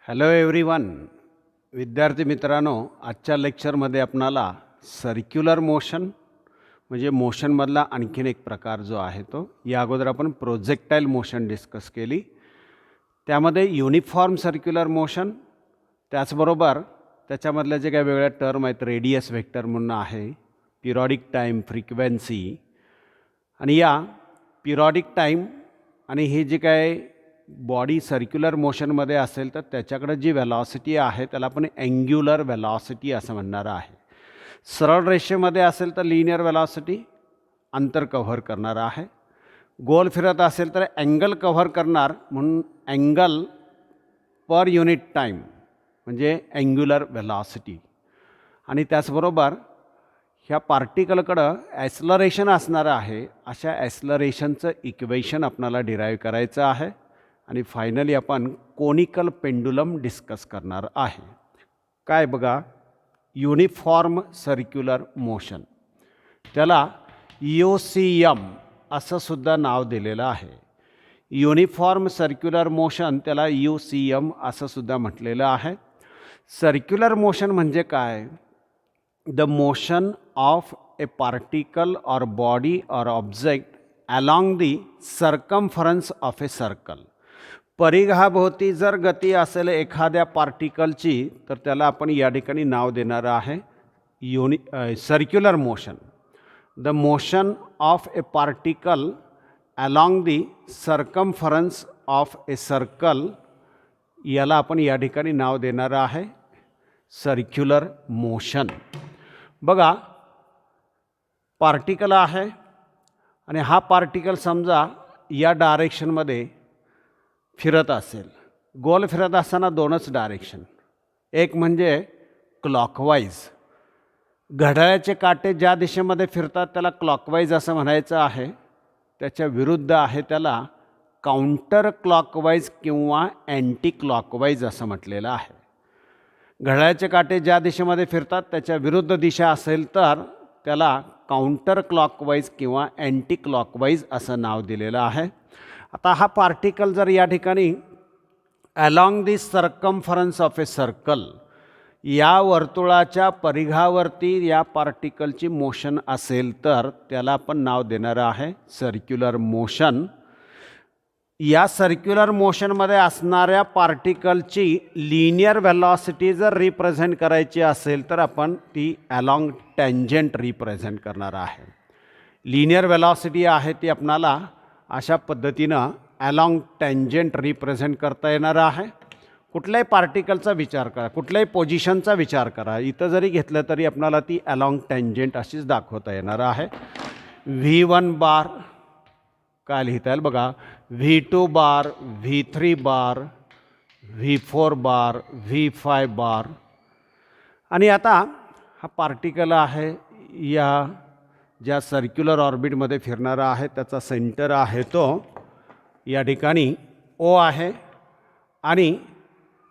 Hello everyone. विद्यार्थी मित्रांनो, आजच्या लेक्चरमध्ये आपणाला सर्क्युलर मोशन म्हणजे मोशनमधला आणखीन एक प्रकार जो आहे तो, या अगोदर आपण प्रोजेक्टाईल मोशन डिस्कस केली. त्यामध्ये युनिफॉर्म सर्क्युलर मोशन, त्याचबरोबर त्याच्यामधल्या जे काही वेगळ्या टर्म आहेत, रेडियस व्हेक्टर म्हणून आहे, पिरियॉडिक टाईम, फ्रिक्वेन्सी, आणि या पिरियॉडिक टाईम आणि हे जे काय बॉडी सर्क्युलर मोशनमध्ये असेल तर त्याच्याकडे जी वेलॉसिटी आहे त्याला आपण अँग्युलर वेलॉसिटी असं म्हणणार आहे. सरळ रेषेमध्ये असेल तर लिनियर वेलॉसिटी, अंतर कव्हर करणार आहे. गोल फिरत असेल तर अँगल कव्हर करणार, म्हणून अँगल पर युनिट टाईम म्हणजे अँग्युलर वेलॉसिटी. आणि त्याचबरोबर ह्या पार्टिकलकडं ॲक्सलरेशन असणारं आहे. अशा ॲक्सलरेशनचं इक्वेशन आपल्याला डिराईव्ह करायचं आहे. आणि फायनली आपण कोनिकल पेंडुलम डिस्कस करणार आहे. काय बघा, युनिफॉर्म सर्क्युलर मोशन, त्याला UCM असं सुद्धा नाव दिलेलं आहे. युनिफॉर्म सर्क्युलर मोशन त्याला UCM असं सुद्धा म्हटलेलं आहे. सर्क्युलर मोशन म्हणजे काय? The motion of a particle or body or object along the circumference of a circle. परिघाभोवती जर गती असेल एखाद्या पार्टिकलची तर त्याला आपण या ठिकाणी नाव देणार आहे circular motion. The motion of a particle along the circumference of a circle, याला आपण या ठिकाणी नाव देणार आहे सर्क्युलर मोशन. बघा, पार्टिकल आहे आणि हा पार्टिकल समजा या डायरेक्शनमध्ये फिरत असेल. गोल फिरत असताना दोनच डायरेक्शन, एक म्हणजे क्लॉकवाईज, घड्याळाचे काटे ज्या दिशेमध्ये फिरतात त्याला क्लॉकवाईज असं म्हणायचं आहे. त्याच्या विरुद्ध आहे त्याला काउंटर क्लॉकवाईज किंवा अँटी क्लॉकवाईज असं म्हटलेलं आहे. घड्याळाचे काटे ज्या दिशेमध्ये फिरतात त्याच्या विरुद्ध दिशा असेल तर त्याला काउंटर क्लॉकवाईज किंवा अँटी क्लॉकवाईज असं नाव दिलेलं आहे. आता हा पार्टिकल जर या ठिकाणी along the circumference of a circle, या वर्तुळाच्या परिघावरती या पार्टिकलची मोशन असेल तर त्याला आपण नाव देणार आहे सर्क्युलर मोशन. या सर्क्युलर मोशनमध्ये असणाऱ्या पार्टिकलची लिनियर व्हेलॉसिटी जर रिप्रेझेंट करायची असेल तर आपण ती अलॉंग टँजंट रिप्रेझेंट करणार आहे. लिनियर व्हेलॉसिटी आहे ती आपणाला अशा पद्धतीनं अलॉंग टँजंट रिप्रेझेंट करता येणार आहे. कुठल्याही पार्टिकलचा विचार करा, कुठल्याही पोझिशनचा विचार करा, इथं जरी घेतलं तरी आपणाला ती अलॉंग टँजंट अशीच दाखवता येणार आहे. V1 बार काय लिहिता येईल बघा, V2 बार, V3 बार, V4 बार, V5 बार. आणि आता हा पार्टिकल आहे या ज्या सर्क्युलर ऑर्बिटमध्ये फिरणारा आहे त्याचा सेंटर आहे तो या ठिकाणी O आहे आणि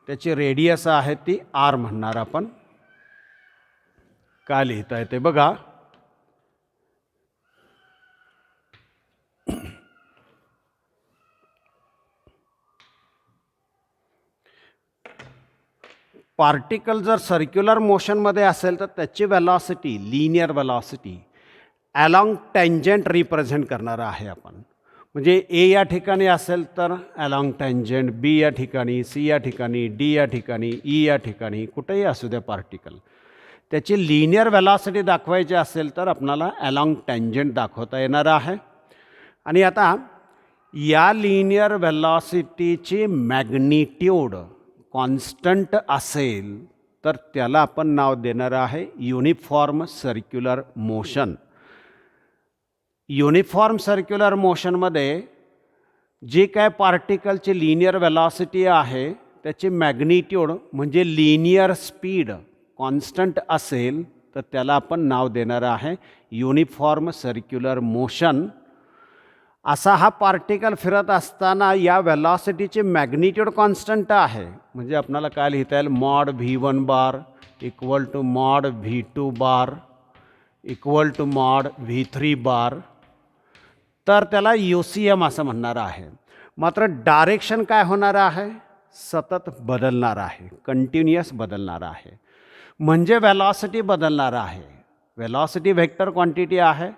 त्याची रेडियस आहे ती R म्हणणार आपण. काय लिहिता येते बघा, पार्टिकल जर सर्क्युलर मोशनमध्ये असेल तर त्याची velocity, linear velocity along tangent represent करणार आहे आपण. म्हणजे A या ठिकाणी असेल तर अलॉंग टँजंट, B या ठिकाणी, C या ठिकाणी, D या ठिकाणी, E या ठिकाणी, कुठेही असू द्या पार्टिकल, त्याची लिनियर वेलॉसिटी दाखवायची असेल तर आपणाला अलॉंग टँजंट दाखवता येणार आहे. आणि आता या लिनियर वेलॉसिटीची मॅग्निट्यूड कॉन्स्टंट असेल तर त्याला आपण नाव देणार आहे uniform circular motion. Uniform circular मोशनमध्ये जी काय पार्टिकलची लिनियर वेलॉसिटी आहे त्याची मॅग्निट्यूड म्हणजे लिनियर स्पीड कॉन्स्टंट असेल तर त्याला आपण नाव देणार आहे युनिफॉर्म सर्क्युलर मोशन. असा हा पार्टिकल फिरत असताना या वेलॉसिटीची मॅग्निट्यूड कॉन्स्टंट आहे, म्हणजे आपल्याला काय लिहिता येईल, mod V1 bar equal to mod V2 bar equal to mod V3 bar. तर त्याला UCM असं म्हणणार आहे. मात्र डायरेक्शन काय होणार आहे, सतत बदलणार आहे, कंटिन्युअस बदलणार आहे. म्हणजे वेलॉसिटी बदलणार आहे. वेलॉसिटी व्हेक्टर क्वांटिटी आहे.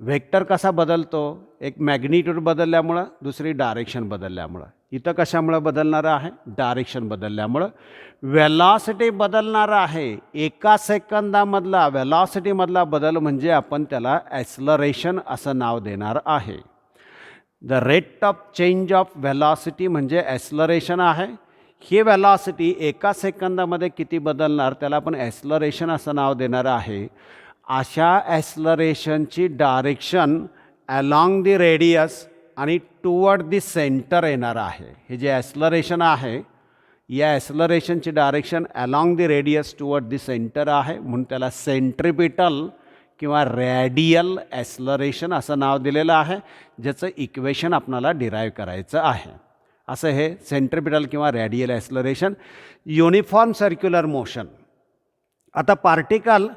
व्हेक्टर कसा बदलतो? एक मॅग्निट्यूड बदलल्यामुळं, दुसरी डायरेक्शन बदलल्यामुळं. इथं कशामुळं बदलणार आहे? डायरेक्शन बदलल्यामुळं. वेलॉसिटी बदलणार आहे. एका सेकंदामधला वेलॉसिटीमधला बदल म्हणजे आपण त्याला ॲक्सलरेशन असं नाव देणार आहे. The rate of change of velocity म्हणजे ॲक्सलरेशन आहे. ही वेलॉसिटी एका सेकंदामध्ये किती बदलणार त्याला आपण ॲक्सलरेशन असं नाव देणार आहे. अशा ॲक्सलरेशनची डायरेक्शन अलॉंग दी रेडियस आणि टुवर्ड दी सेंटर येणार आहे. हे जे ॲक्सलरेशन आहे, या ॲक्सलरेशनची direction along the radius toward the centre आहे, म्हणून त्याला सेंट्रिपिटल किंवा रॅडियल ॲक्सलरेशन असं नाव दिलेलं आहे, ज्याचं इक्वेशन आपल्याला डिराईव्ह करायचं आहे. असं हे सेंट्रिपिटल किंवा radial acceleration. Uniform circular motion. आता पार्टिकल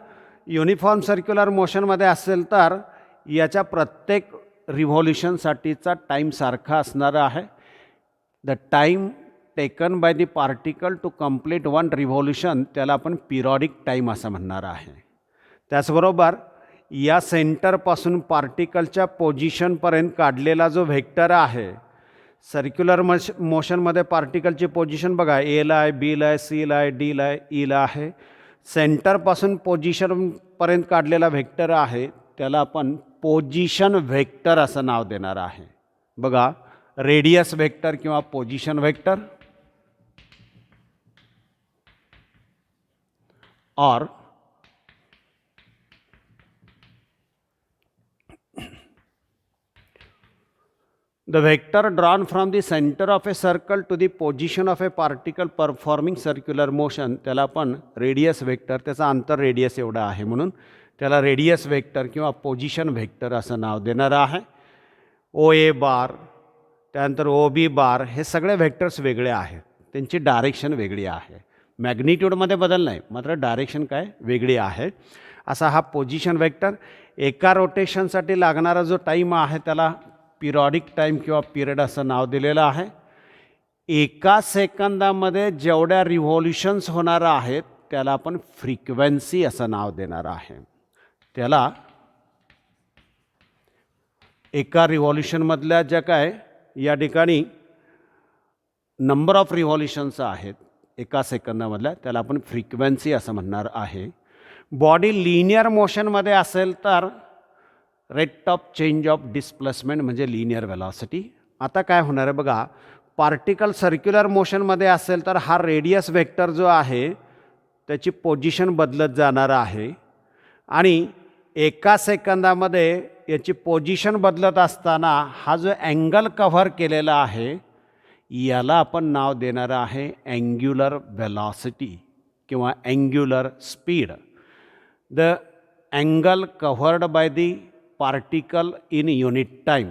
युनिफॉर्म सर्क्युलर मोशनमध्ये असेल तर याच्या प्रत्येक रिव्हॉल्युशनसाठीचा टाईम सारखा असणार आहे. The time taken by the particle to complete one revolution त्याला आपण पिरियडिक टाईम असं म्हणणार आहे. त्याचबरोबर या सेंटरपासून पार्टिकलच्या पोझिशनपर्यंत काढलेला जो व्हेक्टर आहे, सर्क्युलर मोशनमध्ये पार्टिकलची पोझिशन बघा, एला आहे, बीला आहे, सीला आहे, डीला आहे, ईला आहे. सेंटरपासून पोझिशनपर्यंत काढलेला व्हेक्टर आहे त्याला आपण पोझिशन व्हेक्टर असं नाव देणार आहे. बघा, रेडियस व्हेक्टर किंवा पोझिशन व्हेक्टर और the vector drawn from the center of a circle to the position of a particle performing circular motion त्याला आपण रेडियस व्हेक्टर, त्याचा अंतर रेडियस एवढा आहे म्हणून त्याला रेडियस व्हेक्टर किंवा पोझिशन व्हेक्टर असं नाव देणार आहे. ओ ए बार, त्यानंतर ओ बी बार, हे सगळे व्हेक्टर्स वेगळे आहेत, त्यांची डायरेक्शन वेगळी आहे. मॅग्निट्यूडमध्ये बदल नाही, मात्र डायरेक्शन काय वेगळी आहे. असा हा पोझिशन व्हेक्टर. एका रोटेशनसाठी लागणारा जो टाईम आहे त्याला पिरियडिक टाईम किंवा पिरियड असं नाव दिलेलं आहे. एका सेकंदामध्ये जेवढ्या रिव्हॉल्युशन्स होणार आहेत त्याला आपण फ्रिक्वेन्सी असं नाव देणार आहे. त्याला एका रिव्हॉल्युशनमधल्या ज्या काय या ठिकाणी नंबर ऑफ रिव्हॉल्युशन्स आहेत एका सेकंदामधल्या त्याला आपण फ्रिक्वेन्सी असं म्हणणार आहे. बॉडी लिनियर मोशनमध्ये असेल तर rate of change of displacement म्हणजे लिनियर वेलॉसिटी. आता काय होणार आहे बघा, पार्टिकल सर्क्युलर मोशनमध्ये असेल तर हा रेडियस व्हेक्टर जो आहे त्याची पोझिशन बदलत जाणार आहे आणि एका सेकंदामध्ये याची पोझिशन बदलत असताना हा जो अँगल कव्हर केलेला आहे याला आपण नाव देणार आहे अँग्युलर वेलॉसिटी किंवा angular speed. The angle covered by the particle in unit time.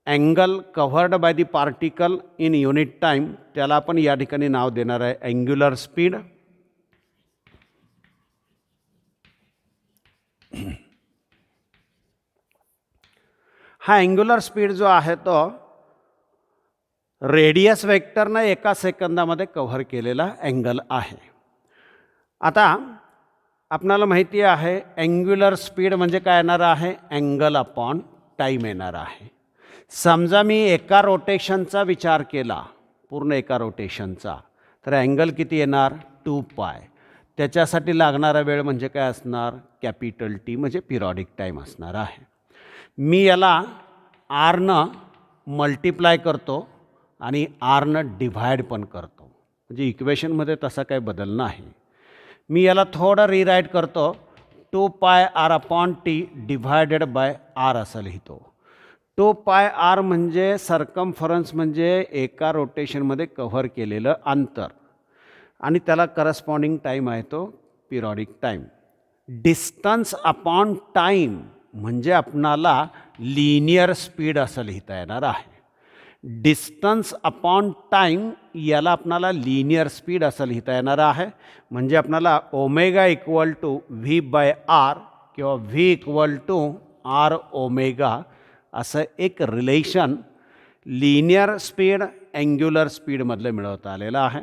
Angle covered bye the particle in unit time त्याला आपण या ठिकाणी नाव देणार आहे अँग्युलर स्पीड. हा अँग्युलर स्पीड जो आहे तो रेडियस व्हेक्टरनं एका सेकंदामध्ये कव्हर केलेला अँगल आहे. आता आपणाला माहिती आहे अँग्युलर स्पीड म्हणजे काय येणार आहे, अँगल अपॉन टाईम येणार आहे. समजा मी एका रोटेशनचा विचार केला, पूर्ण एका रोटेशनचा, तर अँगल किती येणार 2π. त्याच्यासाठी लागणारा वेळ म्हणजे काय असणार, कॅपिटल टी म्हणजे पिरियडिक टाईम असणार आहे. मी याला आरनं मल्टिप्लाय करतो आणि आरनं डिव्हाइड पण करतो, म्हणजे इक्वेशनमध्ये तसा काही बदल नाही. मी याला थोडं रिराईट करतो, 2πr/t डिव्हायडेड बाय आर असं लिहितो. 2πr म्हणजे सर्कम्फरन्स म्हणजे एका रोटेशनमध्ये कव्हर केलेलं अंतर आणि त्याला करस्पॉन्डिंग टाईम आहे तो periodic time. Distance upon time म्हणजे आपणाला लिनियर स्पीड असं लिहिता येणार आहे. डिस्टन्स अपॉन टाईम याला आपणाला लिनियर स्पीड असं लिहिता येणार आहे. म्हणजे आपणाला omega equal to V by R किंवा V equal to R omega असं एक रिलेशन लिनियर स्पीड अँग्युलर स्पीडमधलं मिळवता आलेलं आहे,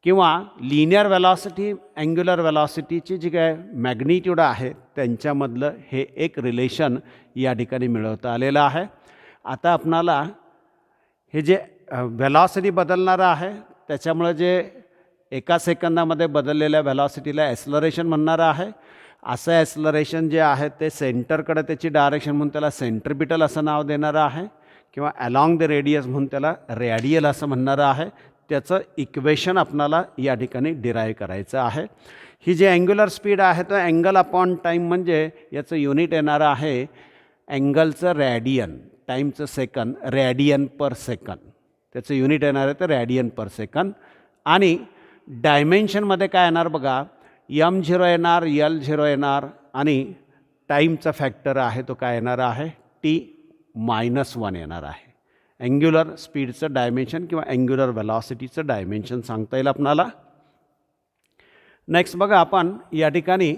किंवा लिनियर वेलॉसिटी अँग्युलर वेलॉसिटीची जी काय मॅग्निट्यूड आहे त्यांच्यामधलं हे एक रिलेशन या ठिकाणी मिळवता आलेलं आहे. आता आपणाला हे जे वेलॉसिटी बदलणारं आहे त्याच्यामुळे जे एका सेकंदामध्ये बदललेल्या वेलॉसिटीला ॲस्लरेशन म्हणणारं आहे. असं ॲस्लरेशन जे आहे ते सेंटरकडे त्याची डायरेक्शन म्हणून त्याला सेंट्रिपिटल असं नाव देणारं आहे, किंवा अलॉंग द रेडियस म्हणून त्याला रेडियल असं म्हणणारं आहे. त्याचं इक्वेशन आपणाला या ठिकाणी डिराईव्ह करायचं आहे. ही जी अँग्युलर स्पीड आहे तर अँगल अपॉन टाईम म्हणजे याचं युनिट येणारं आहे अँगलचं रॅडियन, टाईमचं सेकंद, रॅडियन पर सेकंद. त्याचं युनिट येणार आहे तर रॅडियन पर सेकंद. आणि डायमेन्शनमध्ये काय येणार बघा, M0 येणार, L0 येणार, आणि टाईमचा फॅक्टर आहे तो काय येणार आहे T-1 येणार आहे. अँग्युलर स्पीडचं डायमेन्शन किंवा अँग्युलर वेलॉसिटीचं डायमेन्शन सांगता येईल आपणाला. नेक्स्ट बघा, आपण या ठिकाणी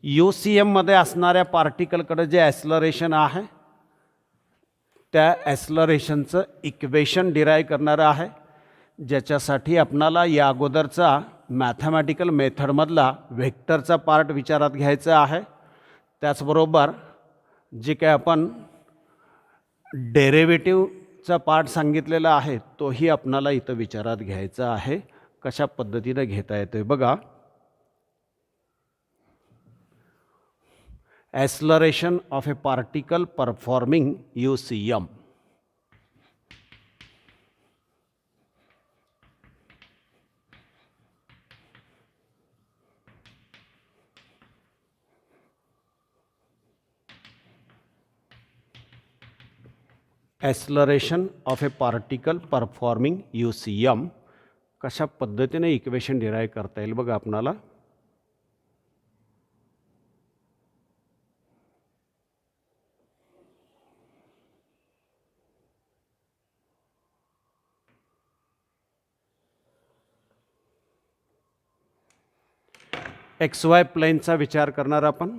UCMमध्ये असणाऱ्या पार्टिकलकडे जे ॲस्लरेशन आहे त्या ॲस्लरेशनचं इक्वेशन डिराईव्ह करणारं आहे, ज्याच्यासाठी आपणाला या अगोदरचा मॅथमॅटिकल मेथडमधला व्हेक्टरचा पार्ट विचारात घ्यायचा आहे. त्याचबरोबर जे काय आपण डेरिव्हेटिव्हचा पार्ट सांगितलेला आहे तोही आपणाला इथं विचारात घ्यायचा आहे. कशा पद्धतीनं घेता येतोय बघा. Acceleration of a particle performing UCM. Acceleration of a particle performing UCM कशा पद्धतीने इक्वेशन डिराईव्ह करता येईल बघा आपणाला. XY प्लेनचा विचार करणार आपण.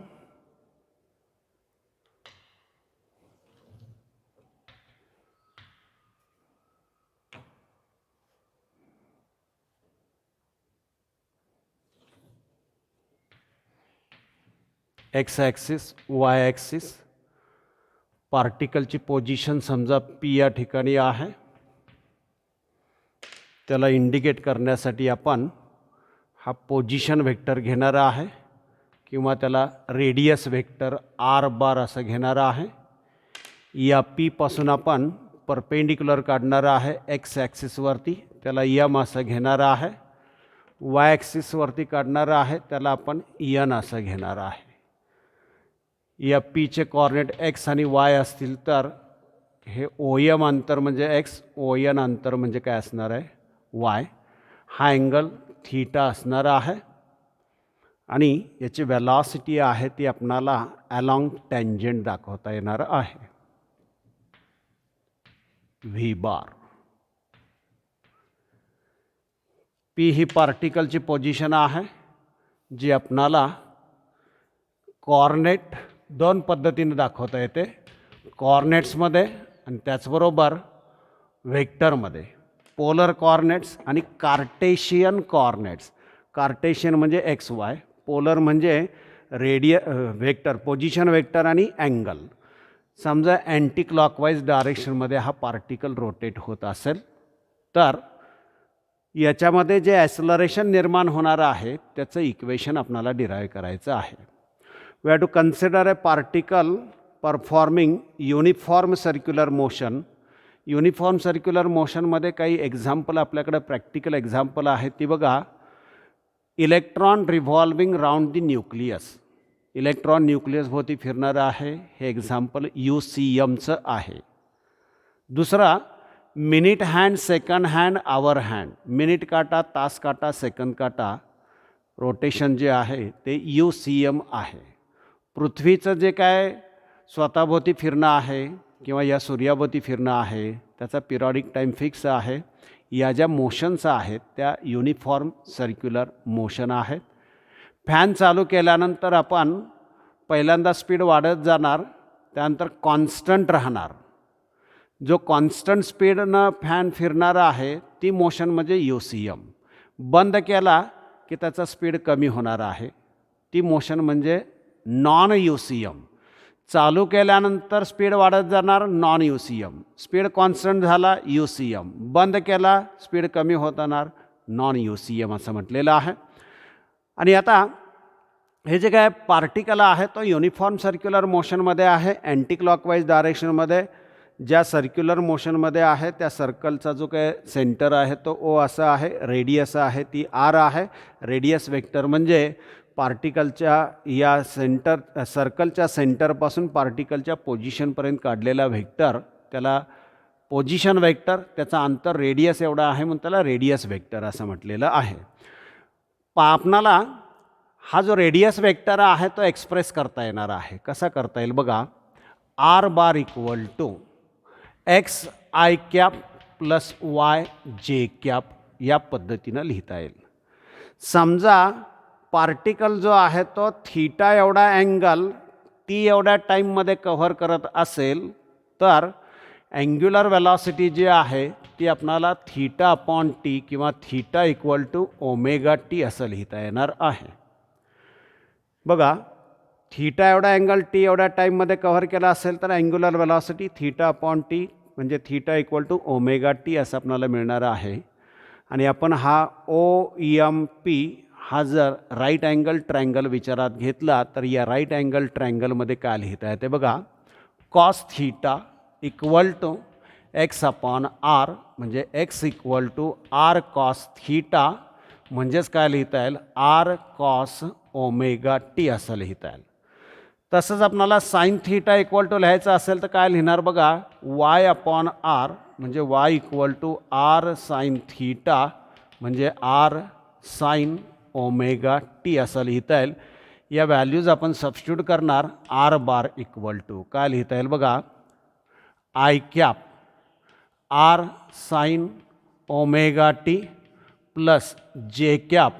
X ॲक्सिस, Y ॲक्सिस, पार्टिकलची पोझिशन समजा P या ठिकाणी आहे, त्याला इंडिकेट करण्यासाठी आपण हा पोझिशन वेक्टर घेणारा आहे, किंवा त्याला रेडियस वेक्टर R असं घेणारा आहे. या P पासून आपण परपेंडिक्युलर काढणारा आहे X ॲक्सिसवरती, त्याला M असं घेणारा आहे. Y ॲक्सिसवरती काढणारा आहे त्याला आपण N असं घेणार आहे. या Pचे कॉर्डिनेट X आणि Y असतील तर हे OM अंतर म्हणजे X, ON अंतर म्हणजे काय असणार आहे Y. हा अँगल थीटा असणार आहे, आणि याची वेलॉसिटी आहे ती आपणाला अलॉंग टँजंट दाखवता येणार आहे V बार. P ही पार्टिकलची पोझिशन आहे जी आपणाला कॉर्डिनेट दोन पद्धतीने दाखवता येते, कॉर्डिनेट्समध्ये आणि त्याचबरोबर व्हेक्टरमध्ये. पोलर कॉर्डिनेट्स आणि कार्टेशियन कॉर्डिनेट्स. कार्टेशियन म्हणजे XY, पोलर म्हणजे वेक्टर, पोझिशन वेक्टर आणि अँगल. समजा अँटी क्लॉकवाईज डायरेक्शनमध्ये हा पार्टिकल रोटेट होत असेल तर याच्यामध्ये जे ॲस्लरेशन निर्माण होणार आहे त्याचं इक्वेशन आपल्याला डिराईव्ह करायचं आहे. We have to consider a particle performing uniform circular motion. Uniform circular मोशनमध्ये काही एक्झाम्पल आपल्याकडे प्रॅक्टिकल एक्झाम्पल आहेत ती बघा. Electron revolving round the nucleus. Electron न्यूक्लियसभोवती फिरणारं आहे, हे एक्झाम्पल UCMचं आहे. दुसरा minute hand, second hand, hour hand. Minute काटा, तास काटा, सेकंद काटा रोटेशन जे आहे ते UCM आहे. पृथ्वीचं जे काय स्वतःभोवती फिरणं आहे किंवा या सूर्याभोवती फिरणं आहे त्याचा पिरियॉडिक टाईम फिक्स आहे. या ज्या मोशन्स आहेत त्या युनिफॉर्म सर्क्युलर मोशन आहेत. फॅन चालू केल्यानंतर आपण पहिल्यांदा स्पीड वाढत जाणार, त्यानंतर कॉन्स्टंट राहणार, जो कॉन्स्टंट स्पीडनं फॅन फिरणारा आहे ती मोशन म्हणजे UCM. बंद केला की त्याचा स्पीड कमी होणार आहे, ती मोशन म्हणजे नॉन UCM. चालू केल्यानंतर स्पीड वाढत जाणार, नॉन UCM. स्पीड कॉन्स्टंट झाला, UCM. बंद केला स्पीड कमी होत जाणार, नॉन UCM असं म्हटलेलं आहे. आणि आता हे जे काय पार्टिकल आहे तो युनिफॉर्म सर्क्युलर मोशनमध्ये आहे, अँटी क्लॉकवाईज डायरेक्शनमध्ये. ज्या सर्क्युलर मोशनमध्ये आहे त्या सर्कलचा जो काय सेंटर आहे तो O असा आहे, रेडियस आहे ती R आहे. रेडियस वेक्टर म्हणजे पार्टिकलच्या या सर्कलच्या सेंटरपासून पार्टिकलच्या पोझिशनपर्यंत काढलेला व्हेक्टर, त्याला पोझिशन वेक्टर, त्याचा अंतर रेडियस एवढा आहे म्हणून त्याला रेडियस वेक्टर असं म्हटलेलं आहे. आपणाला हा जो रेडियस वेक्टर आहे तो एक्सप्रेस करता येणार आहे. कसा करता येईल बघा, R bar equal to XI cap plus YJ cap या पद्धतीनं लिहिता येईल. समजा पार्टिकल जो आहे तो थीटा एवढा अँगल टी एवढ्या टाईममध्ये कव्हर करत असेल तर अँग्युलर वेलॉसिटी जी आहे ती आपणाला थीटा अपॉन टी किंवा theta equal to omega T असं लिहिता येणार आहे. बघा, थीटा एवढा अँगल टी एवढ्या टाईममध्ये कव्हर केला असेल तर angular velocity theta upon T म्हणजे theta equal to omega T असं आपल्याला मिळणार आहे. आणि आपण हा OMP हा जर राईट अँगल ट्रायंगल विचारात घेतला तर या राईट अँगल ट्रायंगलमध्ये काय लिहिता येते बघा, cos theta equal to X upon R म्हणजे X equal to R cos theta म्हणजेच काय लिहिता येईल, आर कॉस ओमेगा टी असं लिहिता येईल. तसंच आपल्याला साइन थीटा इक्वल टू लिहायचं असेल तर काय लिहिणार बघा, वाय अपॉन आर म्हणजे Y equal to R sine theta म्हणजे आर साइन ओमेगा टी असं लिहिता येईल. या व्हॅल्यूज आपण सबस्टिट्यूट करणार. आर बार इक्वल टू काय लिहिता येईल बघा, I cap R sine omega T plus जे कॅप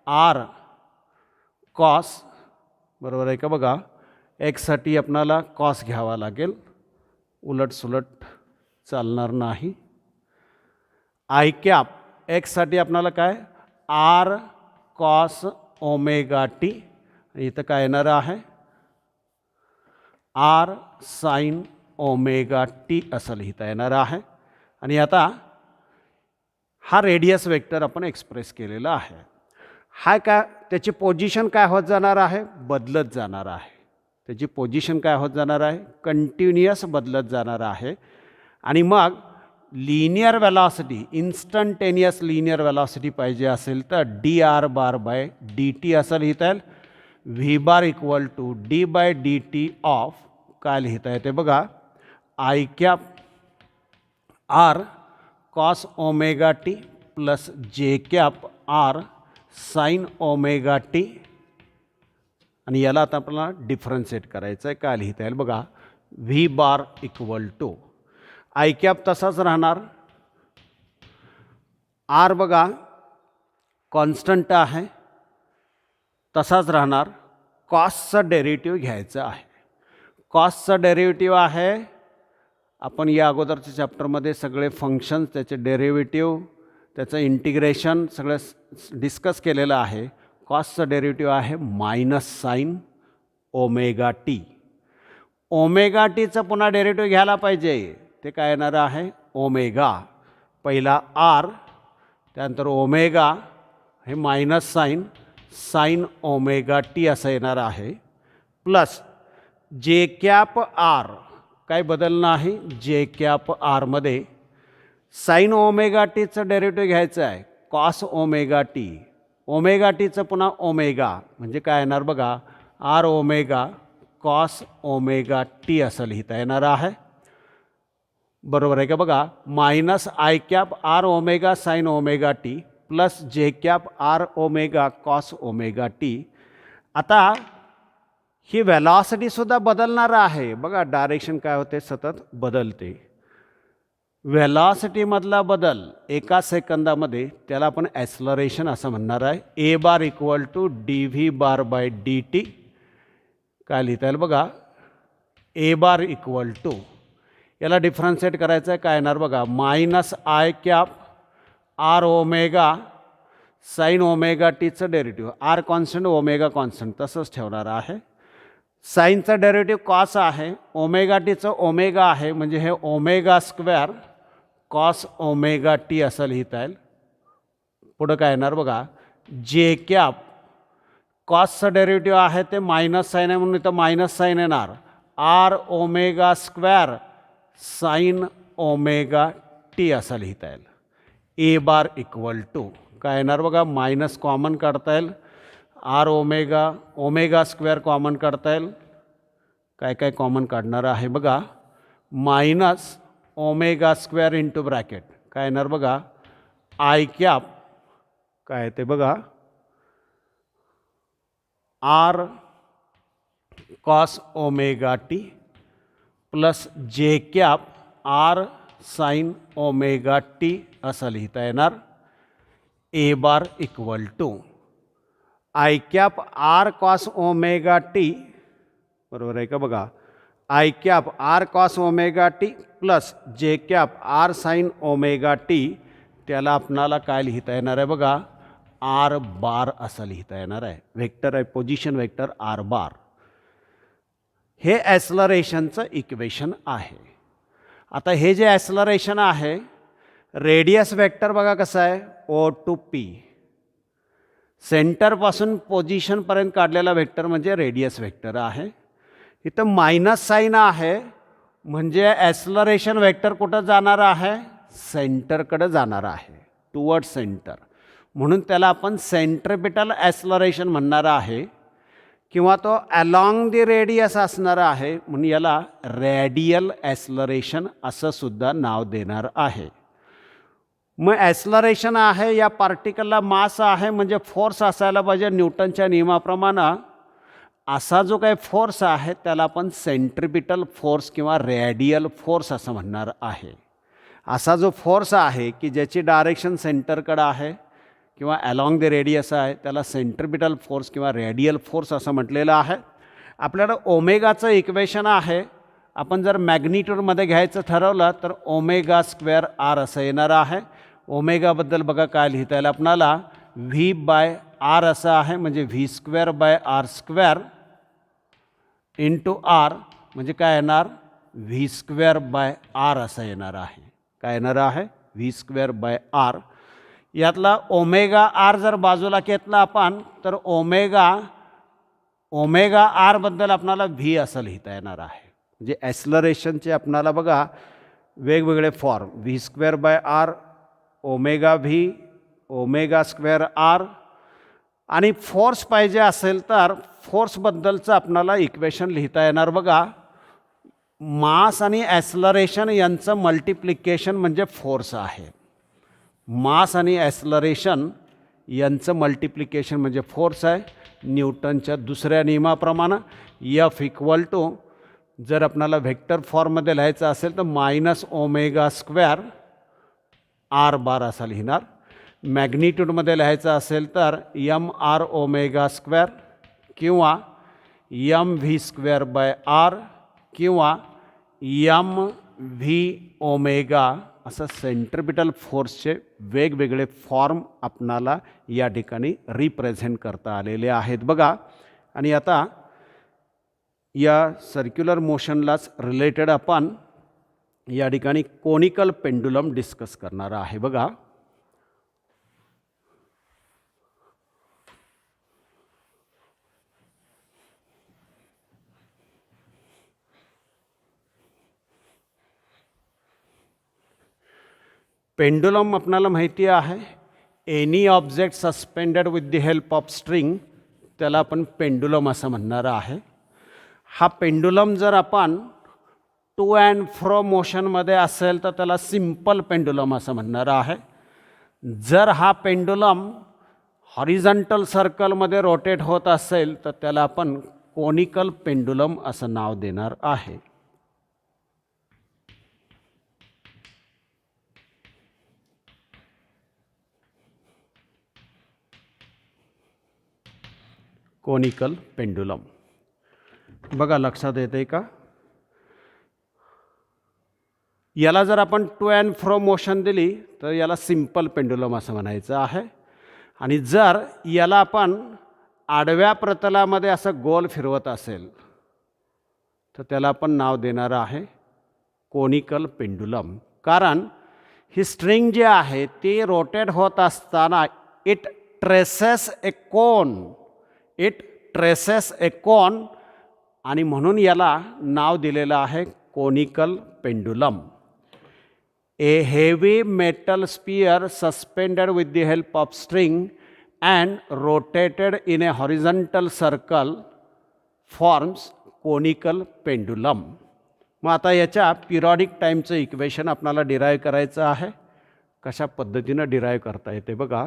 आर कॉस, बरोबर आहे का बघा. एक्ससाठी आपणाला कॉस घ्यावा लागेल, उलटसुलट चालणार नाही. आय कॅप एक्ससाठी आपणाला काय, आर कॉस ओमेगा टी, इथं काय येणार आहे आर साइन ओमेगा टी असं लिहिता येणार आहे. आणि आता हा रेडियस वेक्टर आपण एक्सप्रेस केलेला आहे. हा काय, त्याची पोझिशन काय होत जाणार आहे, बदलत जाणार आहे. त्याची पोझिशन काय होत जाणार आहे, कंटिन्युअस बदलत जाणार आहे. आणि मग linear velocity, instantaneous linear velocity पाहिजे असेल तर dr बार बाय dt असं लिहिता येईल. v bar equal to d by dt of काय लिहिता येते बघा, I cap R cos omega T plus जे cap R sine omega T. आणि याला आता आपल्याला डिफरन्शिएट करायचं आहे. काय लिहिता येईल बघा, V bar equal to I cap तसाच राहणार, आर बघा कॉन्स्टंट आहे तसाच राहणार. कॉसचं डेरिव्हेटिव्ह घ्यायचं आहे. कॉसचं डेरिव्हेटिव्ह आहे, आपण या अगोदरच्या चॅप्टरमध्ये सगळे फंक्शन्स, त्याचे डेरिव्हेटिव्ह, त्याचं इंटिग्रेशन सगळं डिस्कस केलेलं आहे. कॉसचं डेरिव्हेटिव्ह आहे minus sign omega T. Omega टीचं पुन्हा डेरिव्हेटिव्ह घ्यायला पाहिजे, ते काय येणार आहे ओमेगा, पहिला आर त्यानंतर ओमेगा, हे मायनस साइन ओमेगा टी असं येणार आहे. प्लस जे कॅप आर, काय बदल नाही, जे कॅप आरमध्ये साइन ओमेगा टीचं डेरिव्हेटिव्ह घ्यायचं आहे, कॉस ओमेगा टी. ओमेगा टीचं पुन्हा ओमेगा म्हणजे काय येणार बघा, R omega cos omega T असं लिहिता येणार आहे. बरोबर आहे का बघा, minus I cap R omega sine omega T plus जे cap R omega cos omega T. आता ही वेलॉसिटीसुद्धा बदलणार आहे बघा, डायरेक्शन काय होते, सतत बदलते. वेलॉसिटीमधला बदल एका सेकंदामध्ये त्याला आपण ॲक्सलरेशन असं म्हणणार आहे. A bar equal to d v bar by d t. काय लिहिता येईल बघा, ए बार इक्वल टू याला डिफरन्शिएट करायचं आहे, काय येणार बघा, minus I cap R omega sine omega टीचं derivative, r constant omega constant तसंच ठेवणार आहे. साईनचं डेरिव्हेटिव्ह कॉस आहे, ओमेगा टीचं ओमेगा आहे, म्हणजे हे omega square cos omega T असं लिहिता येईल. पुढं काय येणार बघा, जे कॅप कॉसचं डेरिव्हेटिव्ह आहे ते मायनस साईन आहे म्हणून इथं मायनस साईन येणार, R omega square sine omega T असं लिहिता येईल. ए बार इक्वल टू काय येणार बघा, मायनस कॉमन काढता येईल, r omega omega square common काढता येईल, काय काय कॉमन काढणार आहे बघा, minus omega square into bracket काय येणार बघा, आय कॅप काय ते बघा, r cos omega T plus जे cap r sine omega T असं लिहिता येणार. A bar equal to I cap R cos omega t, बरोबर आहे का बघा, I cap R cos omega T plus जे cap r sine omega T, त्याला आपणाला काय लिहिता येणार आहे बघा, आर बार असं लिहिता येणार आहे. वेक्टर आहे, पोझिशन वेक्टर आर बार. हे ॲस्लरेशनचं इक्वेशन आहे. आता हे जे ॲस्लरेशन आहे, रेडियस वेक्टर बघा कसं आहे, ओ टू पी, सेंटरपासून पोझिशनपर्यंत काढलेला वेक्टर म्हणजे रेडियस वेक्टर आहे. इथं मायनस साईन आहे म्हणजे ॲस्लरेशन वेक्टर कुठं जाणार आहे, सेंटरकडे जाणार आहे, टुवर्ड सेंटर, म्हणून त्याला आपण सेंट्रिपिटल ॲस्लरेशन म्हणणार आहे, किंवा तो अलॉंग दी रेडियस असणार आहे म्हणून याला रेडियल ॲस्लरेशन असं सुद्धा नाव देणार आहे. मग ॲस्लरेशन आहे, या पार्टिकलला मास आहे म्हणजे फोर्स असायला पाहिजे न्यूटनच्या नियमाप्रमाणे. असा जो काही फोर्स आहे त्याला आपण सेंट्रिपिटल फोर्स किंवा रेडियल फोर्स असं म्हणणार आहे. असा जो फोर्स आहे की ज्याची डायरेक्शन सेंटरकडे आहे किंवा अलॉंग द रेडियस आहे त्याला सेंट्रिपिटल फोर्स किंवा रेडियल फोर्स असं म्हटलेलं आहे. आपल्याला ओमेगाचं इक्वेशन आहे, आपण जर मॅग्निट्यूडमध्ये घ्यायचं ठरवलं तर ओमेगा स्क्वेअर आर असं येणार आहे. ओमेगाबद्दल बघा काय लिहिता येईल आपणाला, व्ही बाय आर असं आहे, म्हणजे V square by R square into R, म्हणजे काय येणार, व्ही स्क्वेअर बाय आर असं येणार आहे. काय येणार आहे, व्ही स्क्वेअर बाय आर. यातला ओमेगा आर जर बाजूला घेतला आपण तर ओमेगा आरबद्दल आपणाला व्ही असं लिहिता येणार आहे. म्हणजे ॲस्लरेशनचे आपणाला बघा वेगवेगळे form, V square by R, omega V, omega square R. आणि फोर्स पाहिजे असेल तर फोर्सबद्दलचं आपणाला इक्वेशन लिहिता येणार बघा, मास आणि ॲस्लरेशन यांचं मल्टिप्लिकेशन म्हणजे फोर्स आहे. मास आणि ॲस्लरेशन यांचं मल्टिप्लिकेशन म्हणजे फोर्स आहे. न्यूटनच्या दुसऱ्या नियमाप्रमाणे एफ इक्वल टू, जर आपल्याला व्हेक्टर फॉर्ममध्ये लिहायचं असेल तर minus omega square R bar असा लिहिणार. मॅग्निट्यूडमध्ये लिहायचं असेल तर एम आर ओमेगा स्क्वेअर किंवा M V square by R किंवा एम व्ही ओमेगा, असं सेंट्रिपिटल फोर्सचे वेगवेगळे फॉर्म आपणाला या ठिकाणी रिप्रेझेंट करता आलेले आहेत बघा. आणि आता या सर्क्युलर मोशनलाच रिलेटेड आपण या ठिकाणी कोनिकल पेंडुलम डिस्कस करणार आहे बघा. पेंडुलम आपणाला माहिती आहे, any object suspended with the help of string, त्याला आपण पेंडुलम असं म्हणणार आहे. हा पेंडुलम जर आपण टू अँड फ्रो मोशनमध्ये असेल तर त्याला सिम्पल पेंडुलम असं म्हणणार आहे. जर हा पेंडुलम हॉरिझॉन्टल सर्कलमध्ये रोटेट होत असेल तर त्याला आपण कोनिकल पेंडुलम असं नाव देणार आहे. कोनिकल पेंडुलम बघा लक्षात येते का, याला जर आपण टू अँड फ्रो मोशन दिली तर याला सिम्पल पेंडुलम असं म्हणायचं आहे. आणि जर याला आपण आडव्या प्रतलामध्ये असं गोल फिरवत असेल तर त्याला आपण नाव देणार आहे कोनिकल पेंडुलम. कारण ही स्ट्रिंग जी आहे ती रोटेट होत असताना इट ट्रेसेस ए कोन, आणि म्हणून याला नाव दिलेलं आहे conical pendulum. A heavy metal sphere suspended with the help of string and rotated in a horizontal circle forms conical pendulum. मग आता याच्या पिरियॉडिक टाईमचं इक्वेशन आपल्याला डिराईव्ह करायचं आहे. कशा पद्धतीनं डिराईव्ह करता येते बघा.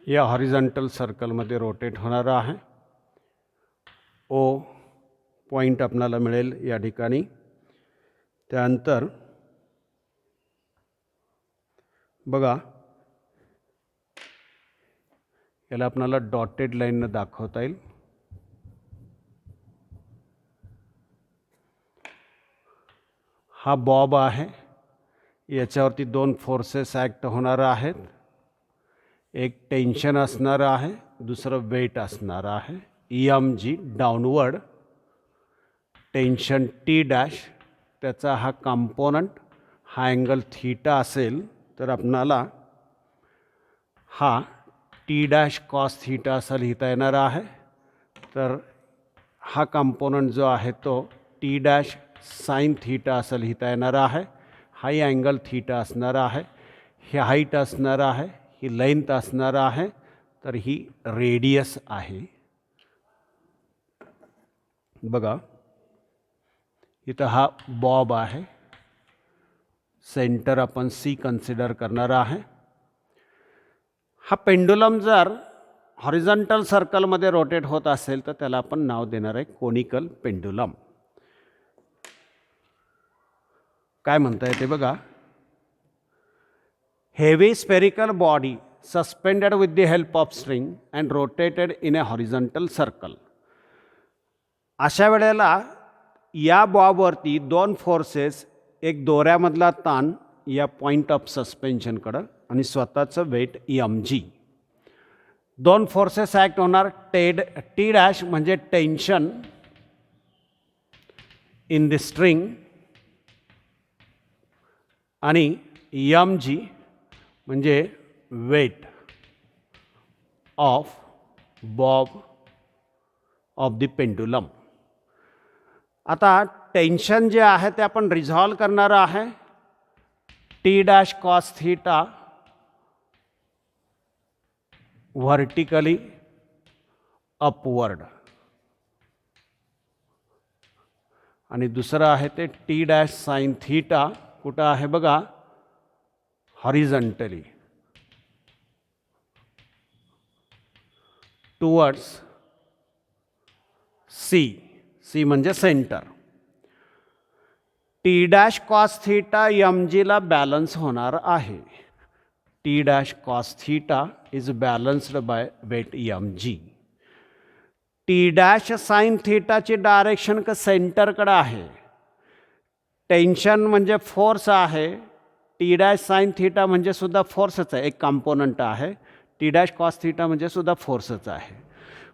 या हॉरिझॉन्टल सर्कलमध्ये रोटेट होणार आहे. ओ पॉईंट आपल्याला मिळेल या ठिकाणी. त्यानंतर बघा याला आपल्याला डॉटेड लाईननं दाखवता येईल. हा बॉब आहे, याच्यावरती दोन फोर्सेस ॲक्ट होणार आहेत. एक टेन्शन असणार आहे, दुसरं वेट असणार आहे. EMG डाऊनवर्ड, टेन्शन T', त्याचा हा कंपोनंट, हा अँगल थीटा असेल तर आपणाला हा T' कॉस थीटा असं लिहिता येणार आहे. तर हा कंपोनंट जो आहे तो T' साइन थीटा असं लिहिता येणार आहे. हाही अँगल थीटा असणार आहे. हे हाईट असणार आहे, ही लेंथ असणार आहे, तर ही रेडियस आहे. बघा इथं हा बॉब आहे, सेंटर आपण C कन्सिडर करणार आहे. हा पेंडुलम जर हॉरिझॉन्टल सर्कलमध्ये रोटेट होत असेल तर त्याला आपण नाव देणार आहे कोनिकल पेंडुलम. काय म्हणता येते बघा. Heavy spherical body suspended with the help of string and rotated in a horizontal circle. अशा वेळेला या बॉबवरती दोन फोर्सेस, एक दोऱ्यामधला ताण या पॉईंट ऑफ सस्पेन्शनकडं आणि स्वतःचं वेट EMG, दोन फोर्सेस ॲक्ट होणार. T' म्हणजे टेन्शन इन द स्ट्रिंग आणि EMG म्हणजे weight of bob of the pendulum. आता टेन्शन जे आहे ते आपण रिझॉल्व करणार आहे. T' cos theta vertically upward, आणि दुसरं आहे ते T' साइन थीटा कुठं आहे बघा, हॉरिझॉन्टली टुवर्ड्स C म्हणजे सेंटर. T' कॉस थीटा EMGला बॅलन्स होणार आहे. T' cos theta is balanced by weight EMG. T' sine थीटाची डायरेक्शन का सेंटरकडे आहे. टेन्शन म्हणजे फोर्स आहे. T' साइन थीटा म्हणजे सुद्धा फोर्सच आहे, एक कंपोनंट आहे. T' कॉस थीटा म्हणजे सुद्धा फोर्सच आहे.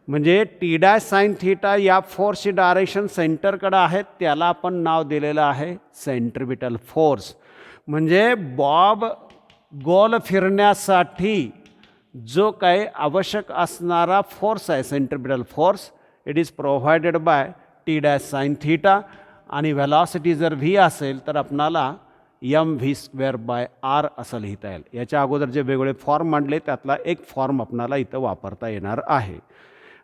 म्हणजे T' साइन थीटा या फोर्सची डायरेक्शन सेंटरकडे आहे, त्याला आपण नाव दिलेलं आहे सेंट्रिपिटल फोर्स. म्हणजे बॉब गोल फिरण्यासाठी जो काही आवश्यक असणारा फोर्स आहे centripetal force, it is provided by T dash sine theta आणि व्हेलॉसिटी जर व्ही असेल तर आपणाला M V square by R असं लिहिता येईल. याच्या अगोदर जे वेगवेगळे फॉर्म मांडले त्यातला एक फॉर्म आपणाला इथं वापरता येणार आहे.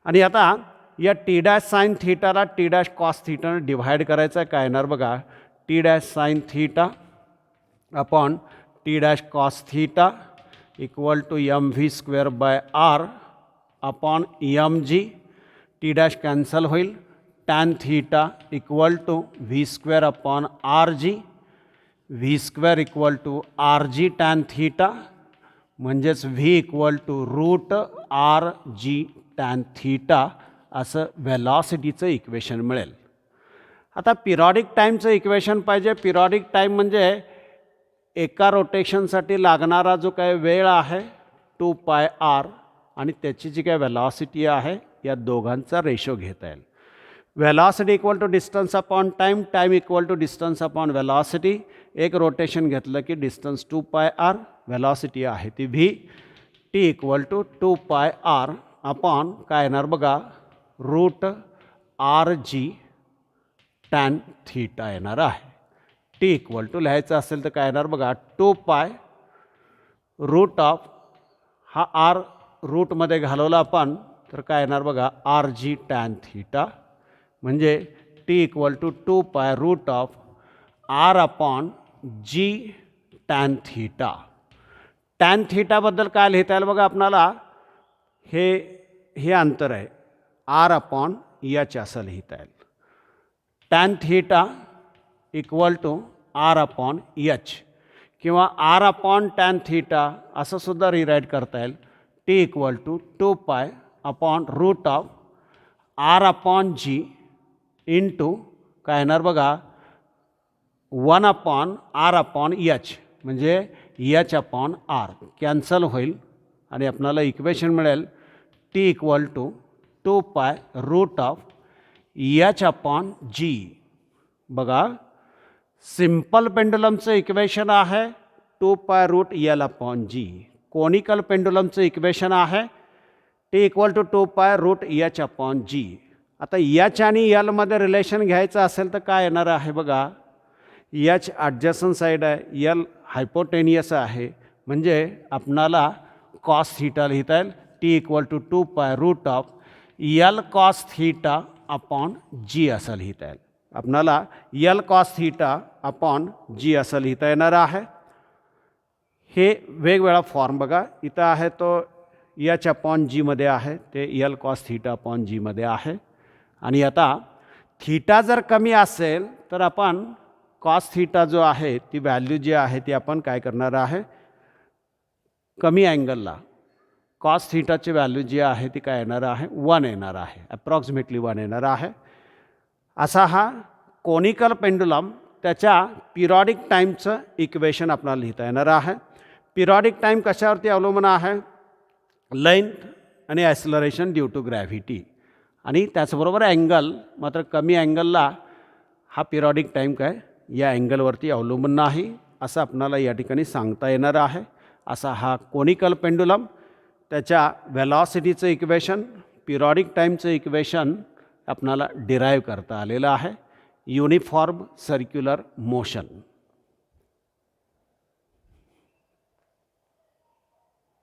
आणि आता या टी डॅश साईन थीटाला टी डॅश कॉस थीटानं डिव्हाइड करायचं आहे. काय येणार बघा, t dash sine theta upon t dash cos theta equal to m V square by r upon m g. T dash cancel होईल. Tan theta equal to v square upon r g. V square equal to r G tan theta म्हणजेच v equal to root R G tan theta असं व्हेलॉसिटीचं equation मिळेल. आता periodic टाईमचं equation पाहिजे. Periodic time म्हणजे एका रोटेशनसाठी लागणारा जो काय वेळ आहे 2 पाय आर आणि त्याची जी काय व्हेलॉसिटी आहे या दोघांचा रेशो घेता येईल. Velocity equal to distance upon time, time equal to distance upon velocity. एक रोटेशन घेतलं की डिस्टन्स 2 पाय आर, व्हेलॉसिटी आहे ती व्ही. टी इक्वल टू 2 पाय आर अपॉन काय येणार बघा, root R G tan theta येणार आहे. टी इक्वल टू लिहायचं असेल तर काय येणार बघा, 2 पाय रूट ऑफ हा आर रूटमध्ये घालवला आपण तर काय येणार बघा, आर जी टॅन थीटा म्हणजे t equal to 2 pi root of R upon g tan theta. Tan थीटाबद्दल काय लिहिता येईल बघा आपणाला, हे अंतर आहे आर अपॉन एच असं लिहिता येईल. Tan theta equal to R upon H किंवा आर अपॉन टॅन थीटा असं सुद्धा रिराईट करता येईल. T equal to 2 pi upon root of R upon G into काय येणार बघा, 1 अपॉन आर अपॉन एच म्हणजे एच अपॉन आर कॅन्सल होईल आणि आपल्याला इक्वेशन मिळेल T equal to 2 pi root of H upon जी. बघा सिम्पल पेंडुलमचं इक्वेशन आहे 2 पाय रूट एल अपॉन जी. कोनिकल पेंडुलमचं इक्वेशन आहे T equal to 2 pi route H upon जी. आता H आणि एलमध्ये रिलेशन घ्यायचं असेल तर काय येणार आहे बघा, एच ॲडजस्टंट साईड आहे, एल हायपोटेनियस आहे म्हणजे आपणाला कॉस थीटा लिहिता येईल. T equal to 2 pi root of l cos theta upon g असं लिहिता येईल. आपणाला l cos theta upon g असं लिहिता येणार आहे. हे वेगवेगळा फॉर्म बघा इथं आहे तो एच अपॉन जीमध्ये आहे, ते एल कॉस थीटा अपॉन जीमध्ये आहे. आणि आता थीटा जर कमी असेल तर आपण कॉस थीटा जो आहे ती व्हॅल्यू जी आहे ती आपण काय करणार आहे, कमी अँगलला कॉस थीटाची व्हॅल्यू जी आहे ती काय येणार आहे, 1 येणार आहे, अप्रॉक्सिमेटली 1 येणार आहे. असा हा कोनिकल पेंडुलम त्याच्या पिरियॉडिक टाईमचं इक्वेशन आपल्याला लिहिता येणार आहे. पिरियॉडिक टाईम कशावरती अवलंबून आहे, लेंथ आणि ॲक्सलरेशन ड्यू टू ग्रॅव्हिटी आणि त्याचबरोबर अँगल. मात्र कमी अँगलला हा पिरियॉडिक टाईम काय या अँगलवरती अवलंबून नाही असं आपणाला या ठिकाणी सांगता येणार आहे. असा हा कोनिकल पेंडुलम त्याच्या व्हेलॉसिटीचं इक्वेशन, पिरियॉडिक टाईमचं इक्वेशन आपणाला डिराईव्ह करता आलेलं आहे. Uniform circular motion.